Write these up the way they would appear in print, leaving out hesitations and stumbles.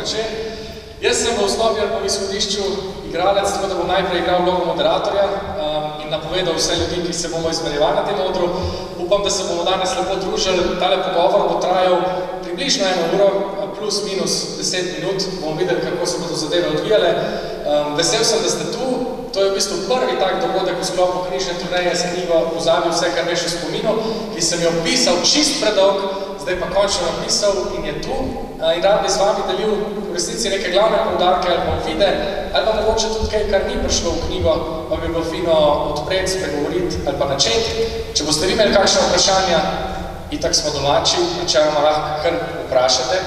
večer. Jaz sem v osnovi ali po izhodišču igralec, tako da bom najprej igral vlogo moderatorja in napovedal vse ljudi, ki se bomo izmenjevali na tem odru. Upam, da se bomo danes lepo družili. Tale pogovor bo trajal približno 1 uro, plus minus 10 minut. Bomo videli, kako se bodo zadeve odvijale. Vesel sem, da ste tu. To je v bistvu prvi tak dogodek v sklopu knjižne turneje s knjigo Pozabi vse, kar veš o spominu, ki sem jo pisal čist predolg, zdaj pa končno napisal in je tu. In rad bi z vami delil v resnici neke glavne poudarke ali pa vide, ali pa mogoče tudi kaj, kar ni prišlo v knjigo, pa bi bilo fino odpreti, spregovoriti ali pa načeti. Če boste vi imeli kakšne vprašanja, itak smo domači, načeloma lahko kar vprašate,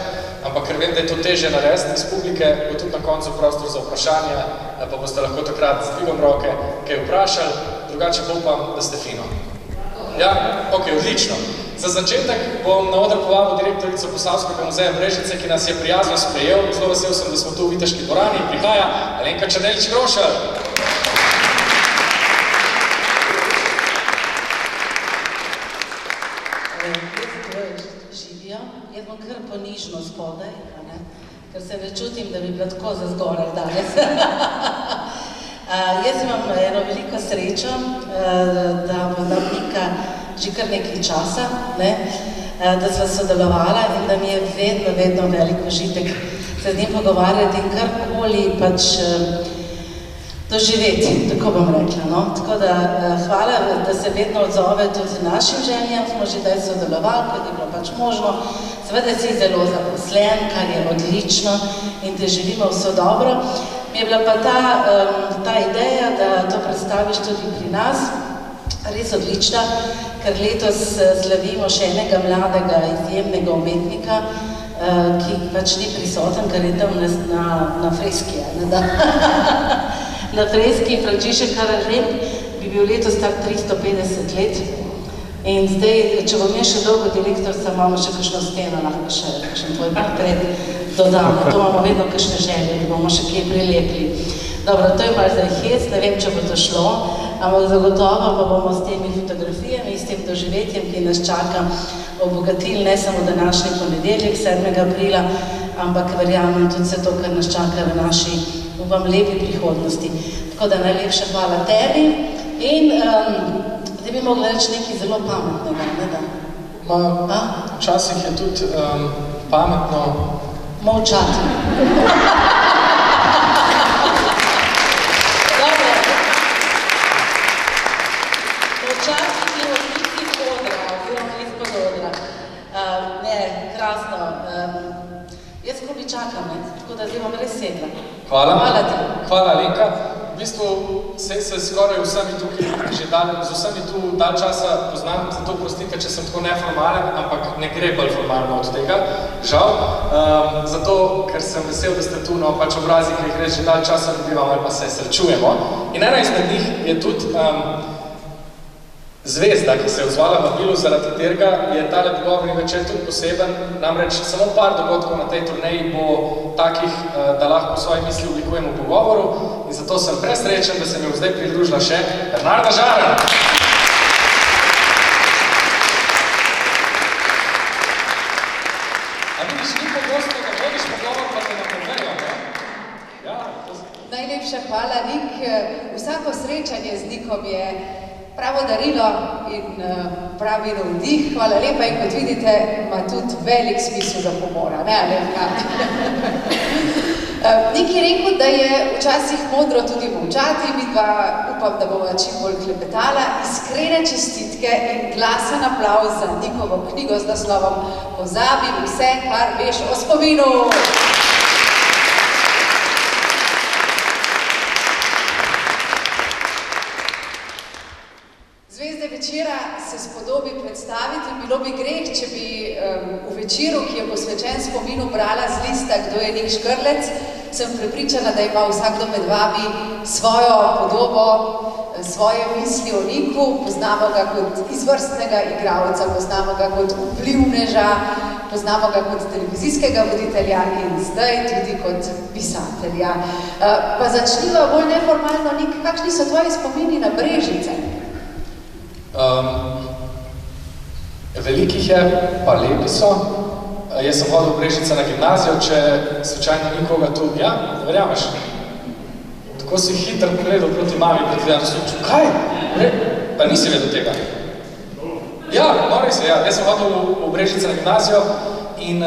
ampak ker vem, da je to težje narediti iz publike, bo tudi na koncu prostor za vprašanja, pa boste lahko takrat z dvigom roke kaj vprašali, drugače pa upam, da ste fino. Ja? Ok, odlično. Za začetek bom na oder povabil direktorico Posavskega muzeja Brežice, ki nas je prijazno sprejel. Zelo vesel sem, da smo tu v Viteški dvorani. Prihaja Alenka Černelič-Grošelj. Jaz bom kar ponižno spodaj, ker se ne čutim, da bi bila tako za zgoraj danes. Jaz imam eno veliko srečo, da vam Nika že kar nekaj časa, da sva sodelovala in da mi je vedno velik užitek se z njim pogovarjati in karkoli pač doživeti, tako bom rekla. Tako da hvala, da se vedno odzove tudi našim željam, smo že daj sodelovali, kot je bilo pač možno. Seveda si zelo zaposlen, kar je odlično in da želimo vse dobro. Mi je bila pa ta ideja, da to predstaviš tudi pri nas, res odlična, ker letos slavimo še enega mladega, izjemnega umetnika, ki pač ni prisoten, ker je tam na freski. Na freski Frančišek Karažem bi bil letos star 350 let. In zdaj, če bom še dolgo direktorca, imamo še kakšno steno, lahko še kakšen tvoj portret dodamo. To imamo vedno kakšne želje, da bomo še kje prilepili. Dobro, to je malo zdaj hec, ne vem, če bo to šlo, ampak zagotovo pa bomo s temi fotografijami, s tem doživetjem, ki nas čaka, obogatili ne samo današnji ponedeljek, 7. aprila, ampak verjamem tudi vse to, kar nas čaka v naši, upam, lepi prihodnosti. Tako da najlepša hvala tebi in da bi mogla reči nekaj zelo pametnega, ne da? Včasih je tudi pametno molčati. Dobro. Molčati je odliki odra, oziroma izpod odra. Ne, krasno. Jaz ko bi čakam, tako da zdaj vam res sedla. Hvala. Hvala, Alenka. V bistvu se skoraj vsemi tukaj že z vsemi tu dalj časa poznam, zato prostite, če sem tako neformalen, ampak ne gre bolj formalno od tega, žal. Zato, ker sem vesel, da ste tu, no pač obrazi, ki jih res že dalj časa dobivamo ali pa se srečujemo. In ena izmed njih je tudi zvezda, ki se je odzvala vabilu, zaradi katerega je tale pogovorni večer tudi poseben. Namreč samo par dogodkov na tej turneji bo takih, da lahko svoje misli oblikujemo v pogovoru in zato sem presrečen, da se mi bo zdaj pridružila še Bernarda Žaren. A vidiš, ni pogosto, da vodiš pogovor, pa te napovejo, ne? Ja, Najlepša hvala, Nik. Vsako srečanje z Nikom je pravo darilo in pravi navdih. Hvala lepa in kot vidite, ima tudi velik smisel za pomora, ne, Alenka? Nik je rekel, da je včasih modro tudi molčati, midva upam, da bova čim bolj klepetala. Iskrene čestitke in glasen aplavz za Nikovo knjigo z naslovom Pozabi vse, kar veš o spominu. Zvezde večera se spodobi predstaviti, bilo bi greh, če bi v večeru, ki je posvečen spominu, brala z lista, kdo je Nik Škrlec. Sem prepričana, da ima vsakdo med vami svojo podobo, svoje misli o Niku. Poznamo ga kot izvrstnega igralca, poznamo ga kot vplivneža, poznamo ga kot televizijskega voditelja in zdaj tudi kot pisatelja. Pa začniva bolj neformalno, Nik, kakšni so tvoji spomini na Brežice? Velikih je, pa lepi so. Jaz sem hodil v Brežice na gimnazijo, če slučajno nikoga tu, ja, verjameš. Tako si hitro pogledal proti mami, proti dan, sem čul, kaj? Pa nisi vedel tega. Ja, no res je, ja. Jaz sem hodil v Brežice na gimnazijo in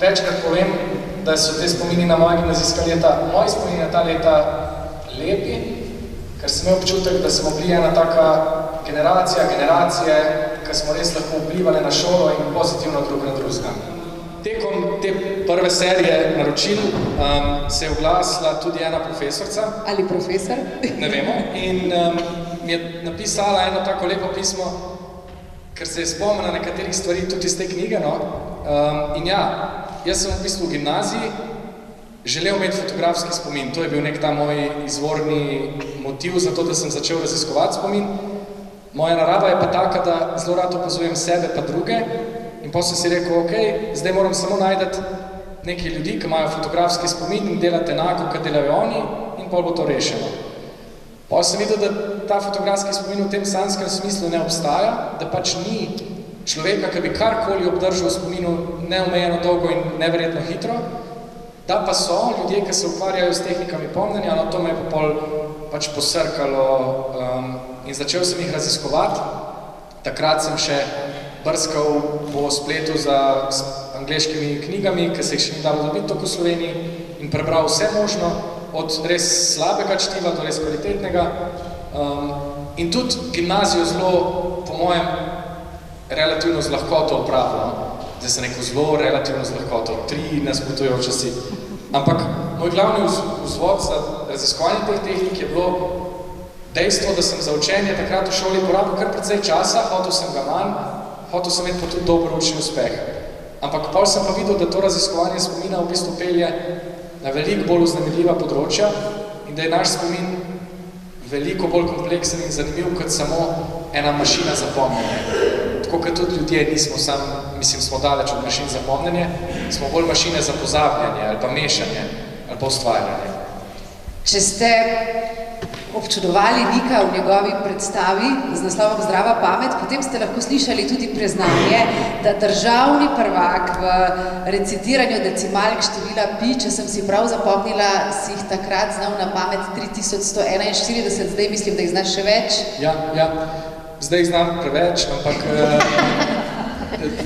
večkrat povem, da so te spomini na moja gimnazijska leta, moji spomini na ta leta lepi, ker sem imel občutek, da smo bili ena taka generacije, ki smo res lahko vplivali na šolo in pozitivno drug na drugega. Tekom te prve serije naročil se je oglasila tudi ena profesorca. Ali profesor? Ne vemo. In mi je napisala eno tako lepo pismo, ker se je spomnila nekaterih stvari tudi iz te knjige. No? In ja, jaz sem v bistvu v gimnaziji želel imeti fotografski spomin. To je bil nek ta moj izvorni motiv za to, da sem začel raziskovati spomin. Moja narava je pa taka, da zelo rad opazujem sebe pa druge in potem sem si rekel, ok, zdaj moram samo najdeti nekaj ljudi, ki imajo fotografski spomin in delati enako, kot delajo oni in potem bo to rešeno. Potem sem videl, da ta fotografski spomin v tem sanskem smislu ne obstaja, da pač ni človeka, ki bi karkoli obdržal v spominu neomejeno dolgo in neverjetno hitro, da pa so ljudje, ki se ukvarjajo s tehnikami pomnjenja, no to me je pol pač posrkalo in začel sem jih raziskovati. Takrat sem še brskal po spletu za angleškimi knjigami, ki se jih še ni dalo dobiti tako v Sloveniji in prebral vse možno, od res slabega čtiva do res kvalitetnega. In tudi gimnazijo zelo, po mojem, relativno z lahkoto opravljam. Zdaj sem rekel zelo relativno z lahkoto, 3 nasprotujoče si. Ampak moj glavni vzvod za raziskovanje teh tehnik je bilo dejstvo, da sem za učenje takrat v šoli porabil kar precej časa, hotel sem ga manj, hotel sem imeti pa tudi dober učni uspeh. Ampak pol sem pa videl, da to raziskovanje spomina v bistvu pelje na veliko bolj vznemirljiva področja in da je naš spomin veliko bolj kompleksen in zanimiv kot samo ena mašina za pomnjenje. Tako kot tudi ljudje nismo smo daleč od mašin za pomnjenje, smo bolj mašine za pozabljanje ali pa mešanje ali pa ustvarjanje. Če ste občudovali Nika v njegovi predstavi z naslovom Zdrava pamet, potem ste lahko slišali tudi priznanje, da državni prvak v recitiranju decimalk števila pi, če sem si prav zapomnila, si jih takrat znal na pamet 3141, zdaj mislim, da jih znaš še več. Ja. Zdaj jih znam preveč, ampak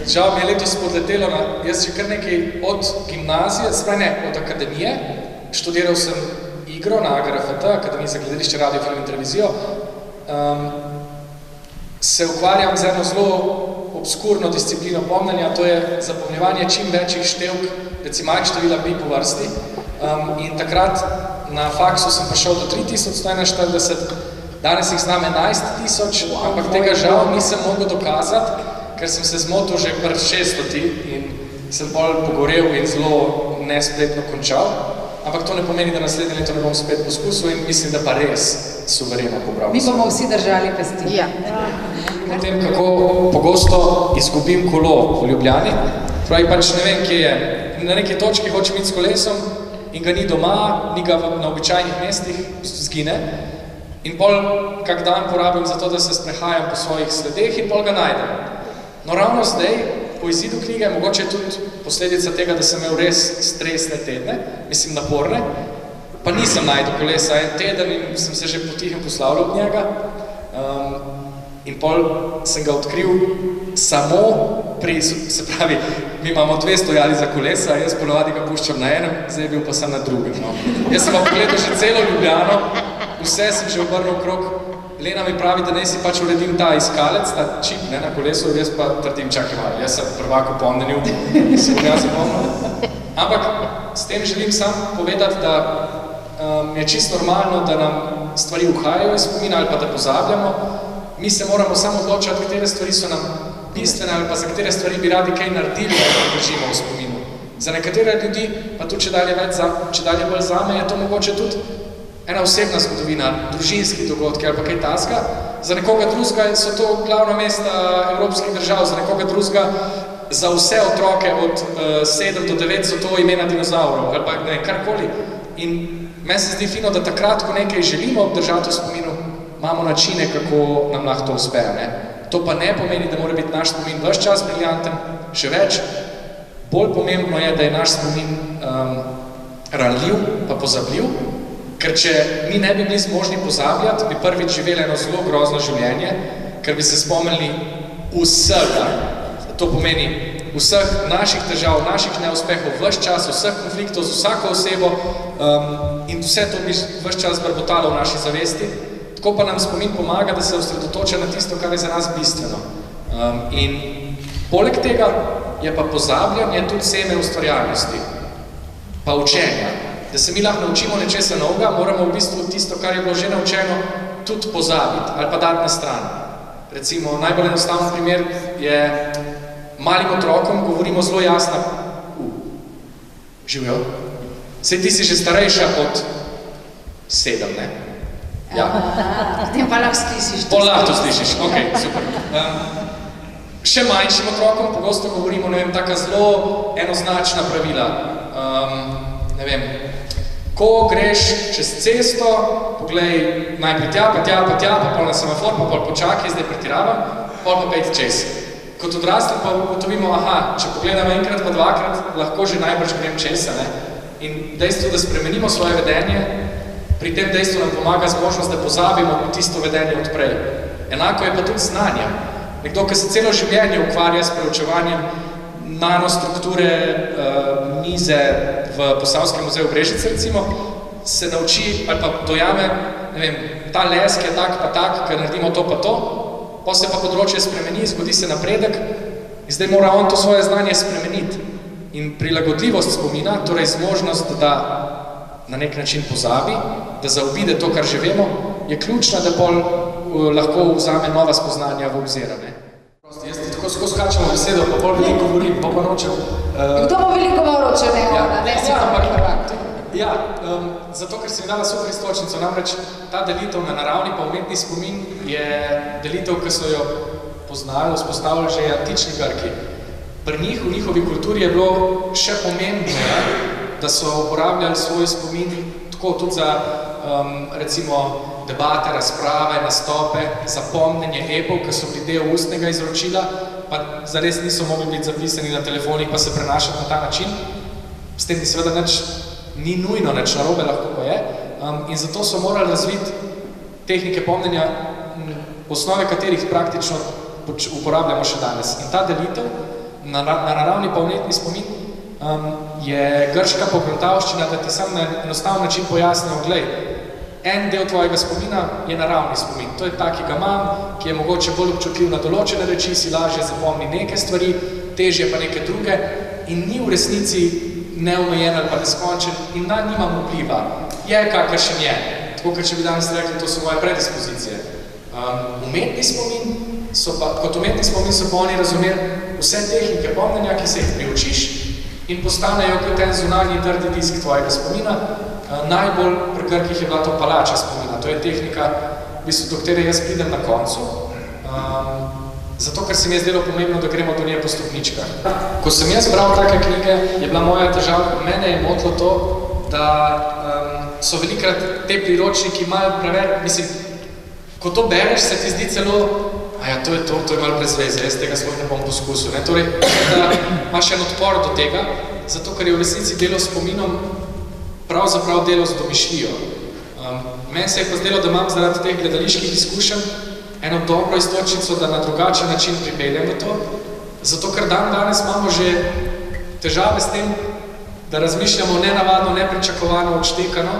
žal mi je letos podletelo jaz že kar nekaj od gimnazije, od akademije, študiral sem igro na AGRFT, Akademiji za gledališče, radio, film in televizijo. Se ukvarjam z eno zelo obskurno disciplino pomnjenja, to je zapomnjevanje čim večjih števk decimalk števila pi po vrsti. In takrat na faksu sem prišel do 3141, danes jih znam 11.000, ampak tega žal nisem mogel dokazati, ker sem se zmotil že pred 600 in sem bolj pogorel in zelo nespletno končal. Ampak to ne pomeni, da naslednje leto ne bom spet poskusil in mislim, da pa res suvereno pobral. Mi bomo vsi držali pesti. Ja. Potem, kako pogosto izgubim kolo v Ljubljani, pravi pač ne vem, kje je. Na neki točki hočem iti s kolesom in ga ni doma, ni ga na običajnih mestih, zgine. In pol kak dan porabim za to, da se sprehajam po svojih sledeh in pol ga najdem. No ravno zdaj, po izidu knjige, mogoče tudi posledica tega, da sem imel res stresne tedne, mislim naporne, pa nisem najdel kolesa en teden in sem se že potihem poslavljal od njega. In pol sem ga odkril samo se pravi, mi imamo 2 stojali za kolesa, jaz ponovadi ga puščam na enem, zdaj je bil pa sem na drugem. No. Jaz sem pa pogledal že celo Ljubljano, vse sem že obrnil okrog, Lena mi pravi, da naj si pač uredim ta iskalec, ta čip na kolesu, jaz pa trdim, čakaj malo, jaz sem prvak v pomnjenju, si bom jaz zapomnil. Ampak s tem želim sam povedati, da je čisto normalno, da nam stvari uhajajo iz spomina ali pa da pozabljamo. Mi se moramo samo odločati, katere stvari so nam bistvene ali pa za katere stvari bi radi kaj naredili, da držimo v spominu. Za nekatere ljudi, pa tudi če dalje bolj zame, je to mogoče tudi ena osebna zgodovina, družinski dogodki ali pa kaj taska. Za nekoga drugega so to glavna mesta evropskih držav, za nekoga drugega, za vse otroke od 7 do 9 so to imena dinozaurov ali pa ne, karkoli. In meni se zdi fino, da takrat, ko nekaj želimo obdržati v spominu, imamo načine, kako nam lahko to uspe. Ne? To pa ne pomeni, da mora biti naš spomin ves čas briljanten, še več. Bolj pomembno je, da je naš spomin ranljiv pa pozabljiv, ker če mi ne bi bili zmožni pozabljati, bi prvič živeli eno zelo grozno življenje, ker bi se spomnili vsega. To pomeni vseh naših težav, naših neuspehov, ves čas, vseh konfliktov z vsako osebo in vse to bi ves čas brbotalo v naši zavesti. Tako pa nam spomin pomaga, da se osredotoča na tisto, kar je za nas bistveno. In poleg tega je pa pozabljanje tudi seme ustvarjalnosti, pa učenja. Da se mi lahko naučimo nečesa novega, moramo v bistvu tisto, kar je bilo že naučeno, tudi pozabiti ali pa dati na stran. Recimo, najbolj enostaven primer je malim otrokom govorimo zelo jasno, živijo, saj ti si že starejša od 7, ne? Ja. Potem pa lahko slišiš. Lahko slišiš, ok, super. Še manjšim otrokom pogosto govorimo, ne vem, taka zelo enoznačna pravila. Ne vem, ko greš čez cesto, poglej najprej tja, pa pol na semafor, pa pol počakaj, zdaj pretiravam, pol pa pejti čez. Kot odrasli pa ugotovimo, če pogledamo enkrat pa dvakrat, lahko že najbrž grem čez, ne? In dejstvo, da spremenimo svoje vedenje, pri tem dejstvu nam pomaga zmožnost, da pozabimo tisto vedenje od prej. Enako je pa tudi znanje. Nekdo, ki se celo življenje ukvarja s preučevanjem nanostrukture mize v Posavskem muzeju Brežice, recimo, se nauči ali pa dojame, ne vem, ta lesk je tak pa tak, ker naredimo to pa to, pa se pa področje spremeni, zgodi se napredek in zdaj mora on to svoje znanje spremeniti. In prilagodljivost spomina, torej zmožnost, da na nek način pozabi, da zaobide to, kar že vemo, je ključna, da pol lahko vzame nova spoznanja v obzir. Jaz ti tako skozi skačem v besedo, pa bolj veliko govorim, pa pa nočem. Kdo bo veliko govoril, če ne ona? Ne, si ona. Ja, zato, ker si mi dala super istočnico, namreč ta delitev na naravni pa umetni spomin je delitev, ki so jo poznali, vzpostavili že antični Grki. Pri njih, v njihovi kulturi je bilo še pomembno, da so uporabljali svoj spomin tako tudi za, recimo, debate, razprave, nastope, zapomnenje epov, ki so bili del ustnega izročila, pa zares niso mogli biti zapisani na telefonih, pa se prenašati na ta način. S tem seveda ni nujno, nič narobe, lahko pa je. In zato so morali razviti tehnike pomnenja, osnove katerih praktično uporabljamo še danes. In ta delitev na naravni pa umetni spomin je grška pogruntavščina, da ti sam na enostaven način pojasnijo, glej, en del tvojega spomina je naravni spomin. To je ta, ki ga imam, ki je mogoče bolj občutljiv na določene reči, si lažje zapomni neke stvari, težje pa neke druge in ni v resnici neomejen ali pa neskončen in na nimam vpliva. Je, kakršen je. Tako, ker če bi danes rekli, to so moje predispozicije. Umetni spomin kot umetni spomin so pa oni razumeli vse tehnike pomnenja, ki se jih priučiš in postanejo kot en zunanji trdi disk tvojega spomina. Najbolj pri Grkih je bila to palača spomina. To je tehnika, do katere jaz pridem na koncu, zato ker se mi je zdelo pomembno, da gremo do nje po stopničkah. Ko sem jaz bral take knjige, je bila moja težava, mene je motilo to, da so velikrat te priročniki malo preveč, mislim, ko to bereš, se ti zdi celo, to je malo brez veze, jaz tega sploh ne bom poskusil. Torej, da imaš en odpor do tega, zato ker je v resnici delo s spominom pravzaprav delo z domišljijo. Meni se je pa zdelo, da imam zaradi teh gledaliških izkušenj eno dobro istočnico, da na drugačen način pripeljem v to, zato ker danes imamo že težave s tem, da razmišljamo nenavadno, nepričakovano, odštekano,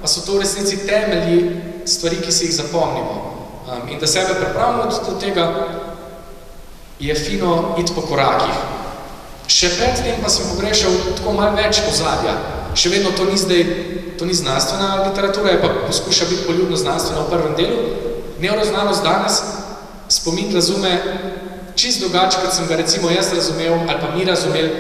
pa so to v resnici temelji stvari, ki si jih zapomnimo. In da sebe pripravimo do tega, je fino iti po korakih. Še pred tem pa sem pogrešal tako malo več ozadja. Še vedno to ni znanstvena literatura, je pa poskuša biti poljubno znanstvena v prvem delu. Neuroznanost danes spomin razume čisto drugače, kot sem ga recimo jaz razumel ali pa mi razumeli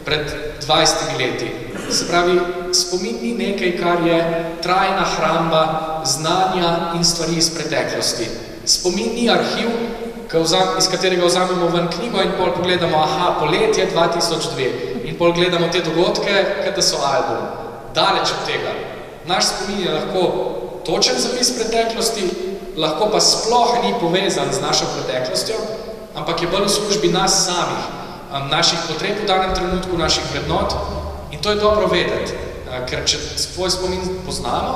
pred 20 leti. Se pravi, spomin ni nekaj, kar je trajna hramba znanja in stvari iz preteklosti. Spomin ni arhiv, iz katerega vzamemo ven knjigo in pol pogledamo, poletje 2002 in pol gledamo te dogodke, kot da so album. Daleč od tega. Naš spomin je lahko točen zapis preteklosti, lahko pa sploh ni povezan z našo preteklostjo, ampak je bolj v službi nas samih. naših potreb v danem trenutku, naših vrednot in to je dobro vedeti, ker če svoj spomin poznamo,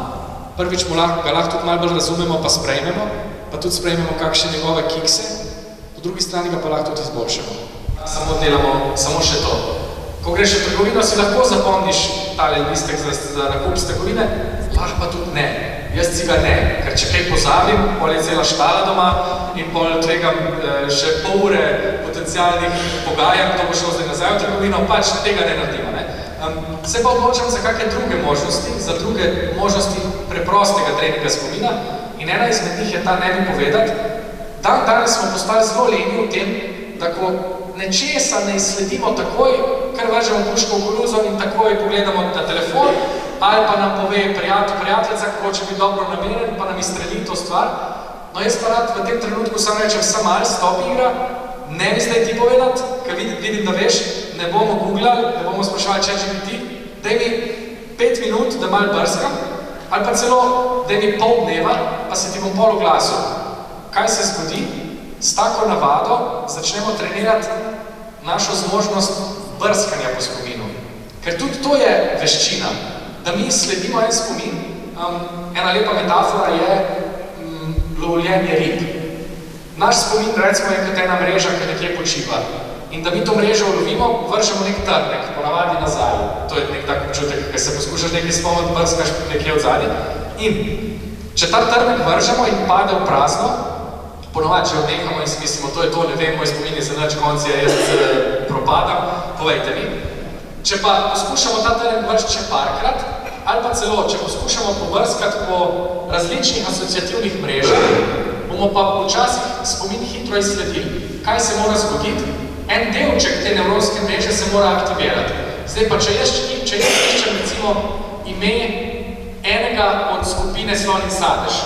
prvič ga lahko tudi malo bolj razumemo, pa sprejmemo, pa tudi sprejmemo kakšne njegove kikse, po drugi strani ga pa lahko tudi izboljšamo. Samo delamo samo še to. Ko greš v trgovino, si lahko zapomniš tale listek za nakup z trgovine, lahko pa tudi ne. Jaz si ga ne, ker če kaj pozabim, pol je cela štala doma in pol tvegam še pol ure potencialnih pogajanj, kdo bo šel zdaj nazaj v trgovino, pač tega ne naredimo. Se pa odločam za kakšne druge možnosti, za druge možnosti preprostega treninga spomina in ena izmed njih je ta ne mi povedati. Danes smo postali zelo leni v tem, da ko nečesa ne izsledimo takoj, ker vržemo puško v koruzo in takoj pogledamo na telefon, ali pa nam pove prijateljica, kako če bi dobro nameren, pa nam izstreli to stvar. No jaz pa rad v tem trenutku sam rečem, sam malo stop igra, ne mi zdaj ti povedati, ker vidim, da veš, ne bomo googlali, ne bomo spraševali, če že ti, daj mi 5 minut, da malo brskam, ali pa celo, daj mi pol dneva, pa se ti bom pol oglasil. Kaj se zgodi? S tako navado začnemo trenirati našo zmožnost brskanja po spominu. Ker tudi to je veščina, da mi sledimo en spomin. Ena lepa metafora je lovljenje rib. Naš spomin, recimo, je kot ena mreža, ki nekje počiva. In da mi to mrežo ulovimo, vržemo nek trnek, ponavadi nazaj. To je nek tak občutek, ker se poskušaš nekaj spomniti, brskaš nekje od zadnje. In če ta trnek vržemo in pade v prazno, ponovadi, če odnehamo in si mislimo, to je to, ne vem, moj spomin je za nič konci, jaz propadam, povejte mi. Če pa poskušamo ta teren vršiti še parkrat, ali pa celo, če poskušamo pobrskati po različnih asociativnih mrežah, bomo pa včasih spomin hitro izsledili. Kaj se mora zgoditi? En delček te nevronske mreže se mora aktivirati. Zdaj pa, če jaz iščem recimo ime enega od skupine slon in sadež,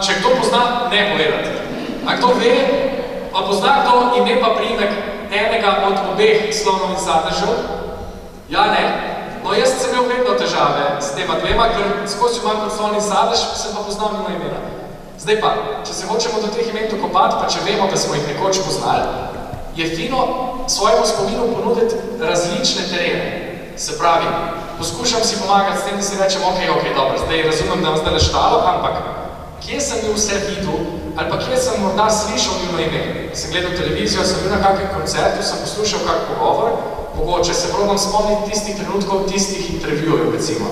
če kdo pozna, ne povedati. A kdo ve, pa pozna kdo ime pa priimek enega od obeh slonov in sadežev? Ja, ne. No, jaz sem imel vedno težave s tema dvema, ker skozi imam kot slon in sadež, sem pa poznal njima imena. Zdaj pa, če se hočemo do teh imen dokopati, pa če vemo, da smo jih nekoč poznali, je fino svojemu spominu ponuditi različne terene. Se pravi, poskušam si pomagati s tem, da si rečem, ok, dobro, zdaj razumem, da vam zdaj leštalo, ampak kje sem jo vse videl, ali pa kje sem morda slišal njeno ime. Sem gledal televizijo, sem bil na kakšnem koncertu, sem poslušal kak pogovor, mogoče se probam spomniti tistih trenutkov, tistih intervjujev, recimo.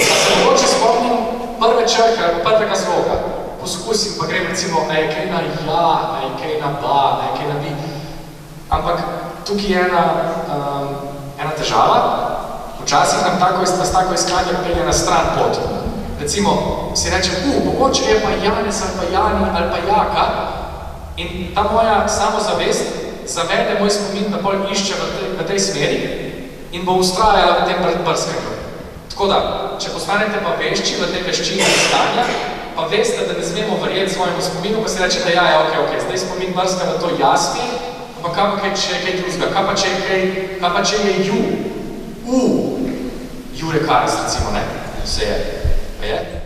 Se mogoče spomnim prve črke, prvega zloga. Poskusim, pa grem recimo, a je kaj na ja, a je kaj na ba, a je kaj na bi. Ampak tukaj je ena težava. Včasih nam tako iskanje pelje na stran pot. Recimo, si rečem, mogoče je pa Janez ali pa Jani ali pa Jaka in ta moja samozavest zavede moj spomin, da bolj išče v tej smeri in bo ustrajala v tem brskanju. Tako da, če postanete pa vešči v tej veščini stanja, pa veste, da ne smemo verjeti svojemu spominu, pa si rečete, ja, ok, zdaj spomin brska, da to jaz mi, ampak kaj pa če je kaj drugega, kaj pa če je Jure Karas, recimo, ne, vse je. Yeah.